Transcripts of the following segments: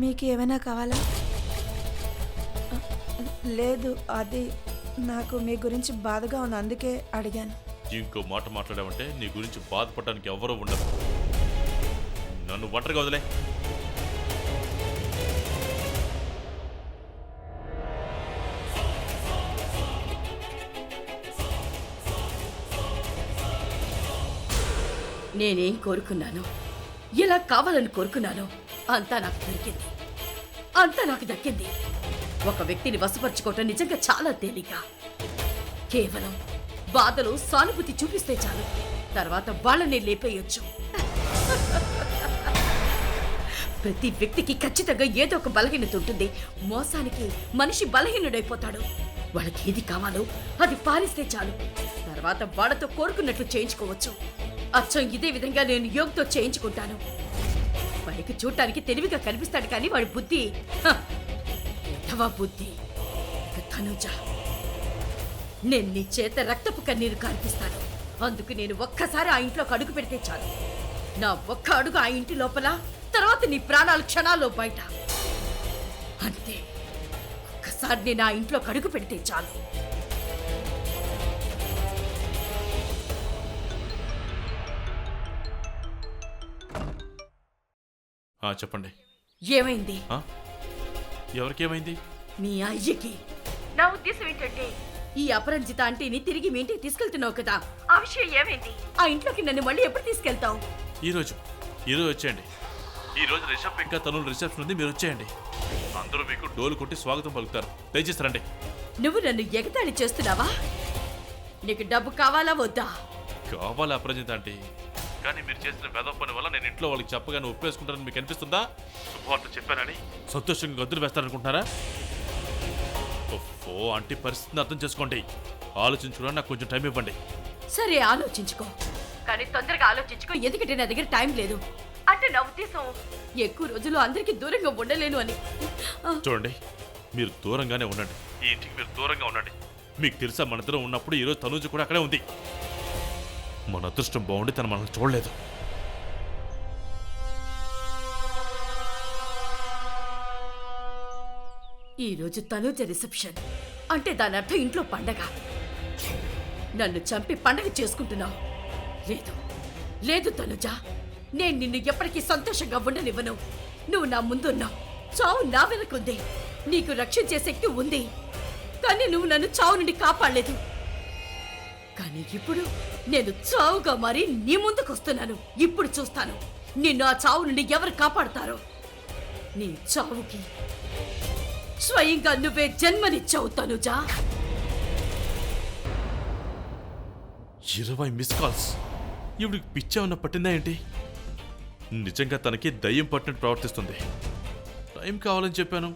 మీకు ఏమైనా కావాలా? లేదు, అది నాకు మీ గురించి బాధగా ఉంది, అందుకే అడిగాను. ఇంకో మాట మాట్లాడామంటే నీ గురించి బాధపడడానికి ఎవరూ ఉండరు. నన్ను ఒంటరిగా వదిలే. నేనేం కోరుకున్నాను, ఎలా కావాలని కోరుకున్నాను, అంతా నాకు దొరికింది, అంతా నాకు దక్కింది. ఒక వ్యక్తిని వశపరుచుకోవటం నిజంగా చాలా తేలిక. కేవలం బాధలో సానుభూతి చూపిస్తే చాలు, తర్వాత వాళ్ళని లేపేయొచ్చు. ప్రతి వ్యక్తికి ఖచ్చితంగా ఏదో ఒక బలహీనత ఉంటుంది. మోసానికి మనిషి బలహీనుడైపోతాడు. వాళ్ళకి ఏది కావాలో అది పాలిస్తే చాలు, తర్వాత వాళ్ళతో కోరుకున్నట్లు చేయించుకోవచ్చు. అచ్చం ఇదే విధంగా నేను యోగ్తో చేయించుకుంటాను. పైకి చూడటానికి తెలివిగా కనిపిస్తాడు, కానీ వాడి బుద్ధి ఎటవా బుద్ధి. తనుజ, నేను నీ చేత రక్తపు కన్నీరు కార్పిస్తాను. అందుకు నేను ఒక్కసారి ఆ ఇంట్లోకి అడుగు పెడితే చాలు. నా ఒక్క అడుగు ఆ ఇంటి లోపల, తర్వాత నీ ప్రాణాలు క్షణాల్లో బయట. అంతే, ఒక్కసారి నేను ఆ ఇంట్లోకి అడుగు పెడితే చాలు. చెప్పండి. ఏమైంది? ఎవరికేమైంది? మీ అయ్యకి. నా ఉద్దేశం ఏంటంటే, ఈ అపరంజిత ఆంటీని తిరిగి మీ ఇంటికి తీసుకెళ్తున్నావు కదా, ఆ విషయం ఏమైంది? ఆ ఇంట్లోకి నన్ను మళ్ళీ ఎప్పుడు తీసుకెళ్తావు? ఈరోజు వచ్చేయండి. ఈరోజు రిషబ్ ఇంకా తను రిసెప్షన్ ఉంది, మీరు వచ్చేయండి. అందరూ మీకు డోలు కొట్టి స్వాగతం పలుకుతారు. దయచేసి రండి. నువ్వు నన్ను ఎగతాళి చేస్తున్నావా? నీకు డబ్బు కావాలా వద్దా? కావాలి అపరంజిత ఆంటీ, కానీ మీరు చేసిన వెధవ పని వల్ల నేను ఇంట్లో వాళ్ళకి చెప్పగానే ఒప్పేసుకుంటారని మీకు అనిపిస్తుందా? శుభవార్త చెప్పానని సంతోషంగా గద్దులు వేస్తారనుకుంటున్నారా? ఓ ఆంటీ, పరిస్థితిని అర్థం చేసుకోండి. ఆలోచించుకోవడానికి నాకు కొంచెం టైం ఇవ్వండి. సరే, ఆలోచించుకో, కానీ తొందరగా ఆలోచించుకో, ఎందుకంటే నా దగ్గర టైం లేదు. అంటే నా ఉద్దేశం, ఎక్కువ రోజులు అందరికీ దూరంగా ఉండలేను అని. చూడండి, మీరు దూరంగానే ఉండండి. ఈ ఇంటికి మీరు దూరంగా ఉండండి. మీకు తెలుసా, మన ఇద్దరం ఉన్నప్పుడు ఈరోజు తనూజ కూడా అక్కడే ఉంది. మన అదృష్టం బాగుండి తను మనల్ని చూడలేదు. ఈరోజు తనూజ రిసెప్షన్ అంటే దాని అర్థం ఇంట్లో పండగ. నన్ను చంపి పండగ చేసుకుంటున్నావు. లేదు లేదు తనుజ, నేను నిన్ను ఎప్పటికీ సంతోషంగా ఉండనివ్వను. నువ్వు నా ముందున్నావు, చావు నా వెనకుంది. నీకు రక్షించే శక్తి ఉంది, కానీ నువ్వు నన్ను చావు నుండి కాపాడలేదు. కానీ ఇప్పుడు నేను చావుగా మారి నీ ముందుకొస్తున్నాను. ఇప్పుడు చూస్తాను నిన్ను ఆ చావు నుండి ఎవరు కాపాడుతారో. నీ చావుకి స్వయంగా నువ్వే జన్మనిచ్చావు తనుజా. 20 miss calls. ఇవిడికి పిచ్చేమన్నా పట్టిందా ఏంటి? నిజంగా తనకి దయ్యం పట్టినట్టు ప్రవర్తిస్తుంది. టైం కావాలని చెప్పాను.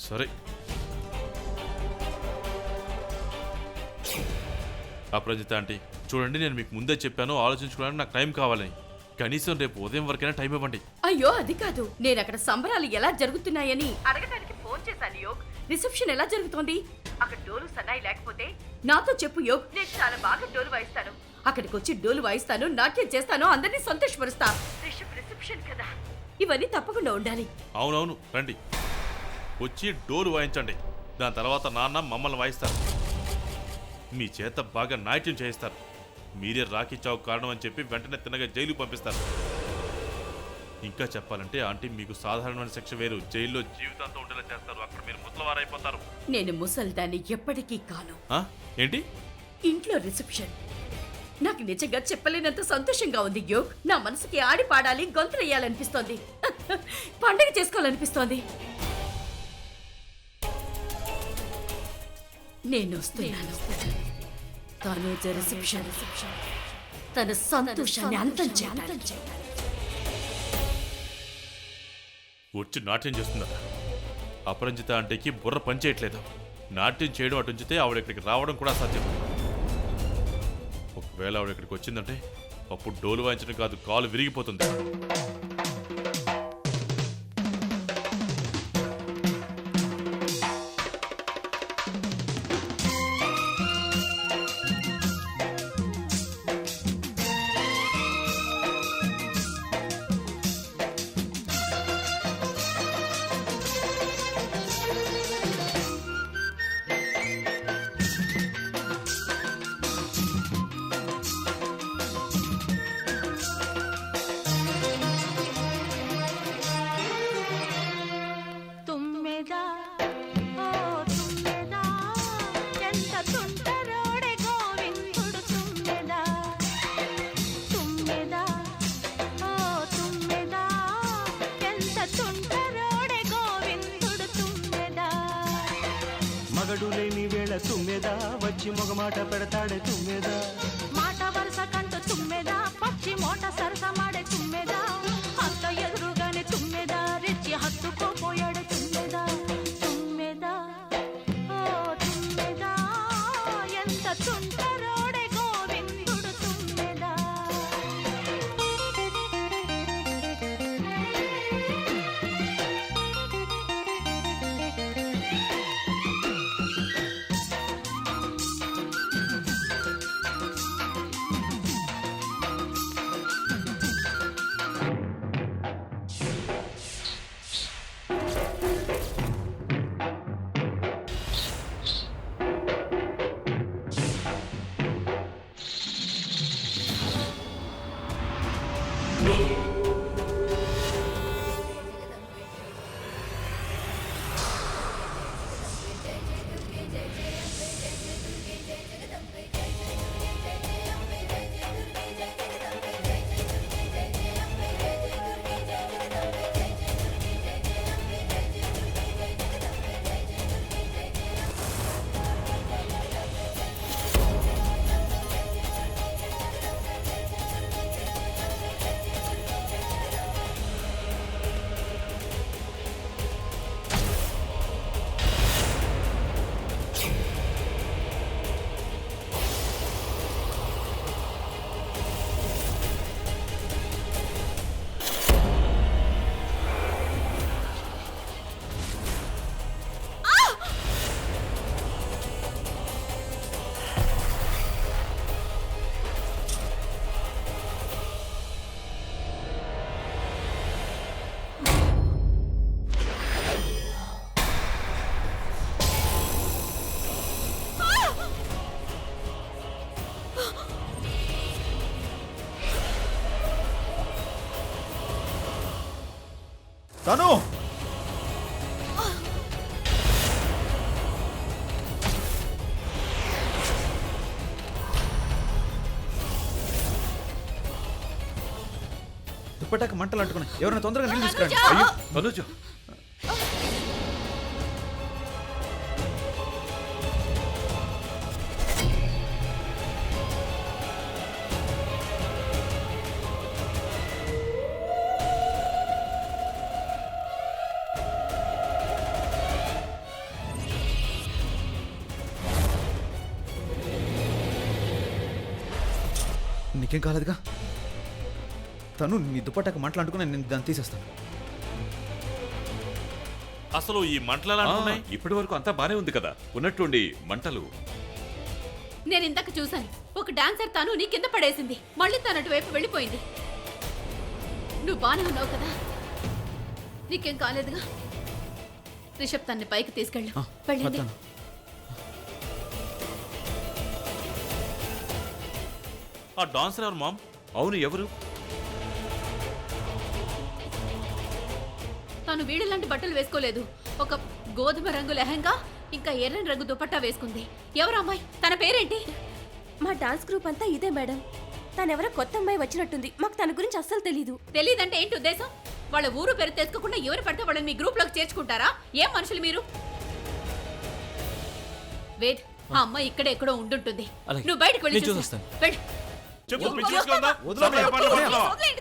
సరే, అపరంజిత ఆంటీ, చూడండి, నేను మీకు ముందే చెప్పాను ఆలోచించుకోవడానికి నాకు టైం కావాలని. కనీసం రేపు ఉదయం వరకైనా టైం ఇవ్వండి. అయ్యో, అది కాదు, నేను అక్కడ సంబరాలు ఎలా జరుగుతున్నాయని అడగడానికి ఫోన్ చేశాను. యోగ్, రిసెప్షన్ ఎలా జరుగుతోంది? అక్కడ డోలు సన్నాయి లేకపోతే నాతో చెప్పు యోగ్, నేను చాలా బాగా డోలు వాయిస్తాను. అక్కడికి వచ్చి డోలు వాయిస్తాను, నాట్యం చేస్తాను, అందరినీ సంతోషపరుస్తా. రిసెప్షన్ కదా, ఇవన్నీ తప్పకుండా ఉండాలి. అవునవును, రండి, వచ్చి డోలు వాయించండి. దాని తర్వాత నాన్న మమ్మల్ని వాయిస్తారు. మీ చేత బాగా నాట్యం చేయిస్తారు. మీరే రాఖీ చావు కారణం అని చెప్పి వెంటనే తిన్నగా జైలు పంపిస్తారు. ఇంకా చెప్పాలంటే ఆంటీ, మీకు సాధారణమైన శిక్ష వేరు, జైల్లో జీవితాంతం ఉండేలా చేస్తారు. అక్కడ మీరు ముసలివారైపోతారు. నేను ముసల్దాన్ని ఎప్పటికీ కాను. ఏంటి? ఇంట్లో రిసెప్షన్ నాకు నిజంగా చెప్పలేనంత సంతోషంగా ఉంది యోగ్. నా మనసుకి ఆడి పాడాలి, గొంతులెయ్యాలనిపిస్తోంది, పండుగ చేసుకోవాలనిపిస్తోంది. నేను వస్తున్నాను. తనూజ రిసెప్షన్ తన సంతోషాన్ని అంతం చేయాలి. వచ్చి నాట్యం చేస్తున్నారు. అపరంజిత ఆంటీకి బుర్ర పనిచేయట్లేదు. నాట్యం చేయడం అటు ఉంచితే ఆవిడ ఇక్కడికి రావడం కూడా అసాధ్యం. ఒకవేళ ఆవిడ ఇక్కడికి వచ్చిందంటే అప్పుడు డోలు వాయించడం కాదు, కాలు విరిగిపోతుంది. మగాడు లేని వేళ తుమ్మెదా వచ్చి మొగమాట పెడతాడే తుమ్మెదా మాట వరుస కంటూ తుమ్మెదా పచ్చి మోట సరస మాడే తుమ్మెదా అత్త ఎదురుగానే తుమ్మెదా రెచ్చి హత్తుకోపోయాడు తుమ్మెదా తుమ్మెదా ఓ తుమ్మెదా ఎంత తుంటరోడే గోవిందుడు తుమ్మెదా తను దుప్పటాక మంటలు అంటుకున్నాయి. ఎవరైనా తొందరగా నీళ్ళు తీసుకురండి. తనుజ! తనుజ నీకేం కాలేదుగా? తను నీ దుప్పటాక మంటలు అంటుకుని నేను దాన్ని తీసేస్తాను. అసలు ఈ మంటలు ఎలా అంటున్నాయి? ఇప్పటి వరకు అంతా బానే ఉంది కదా, ఉన్నట్టుండి మంటలు. నేను ఇందాక చూశాను, ఒక డాన్సర్ తను నీ కింద పడేసింది, మళ్ళీ తన అటువైపు వెళ్ళిపోయింది. నువ్వు బానే ఉన్నావు కదా? నీకేం కాలేదుగా? రిషబ్ తన్ని పైకి తీసుకెళ్ళు. వెళ్ళండి. వద్దాను. ఆ డాన్సర్ ఎవరు మామ్? అవును, ఎవరు? తను వీళ్ళలాంటి బట్టలు వేసుకోలేదు. ఒక గోధుమ రంగు లెహంగా, ఇంకా ఎర్రని రంగు దుపట్టా వేసుకుంది. ఎవరు అమ్మాయి? తన పేరేంటి? మా డాన్స్ గ్రూప్ అంతా ఇదే మేడం. తనెవరో కొత్త అమ్మాయి వచ్చినట్టుంది. మాకు తన గురించి అస్సలు తెలీదు. తెలీదంటే ఏంటి ఉద్దేశం? వాళ్ళ ఊరు పేరు తెలుసుకోకుండా ఎవరు పడితే వాళ్ళని మీ గ్రూప్ లోకి చేర్చుకుంటారా? ఏం మనుషులు మీరు? వేద్, ఆ అమ్మాయి ఇక్కడే ఎక్కడో ఉండుంటుంది. నువ్వు బయటకు వెళ్ళి చూసి వెళ్ళు. చెప్పు, పిచ్చి తీసుకుందా? వదలండి. చెప్పు, చెప్పండి, వదిలేయండి.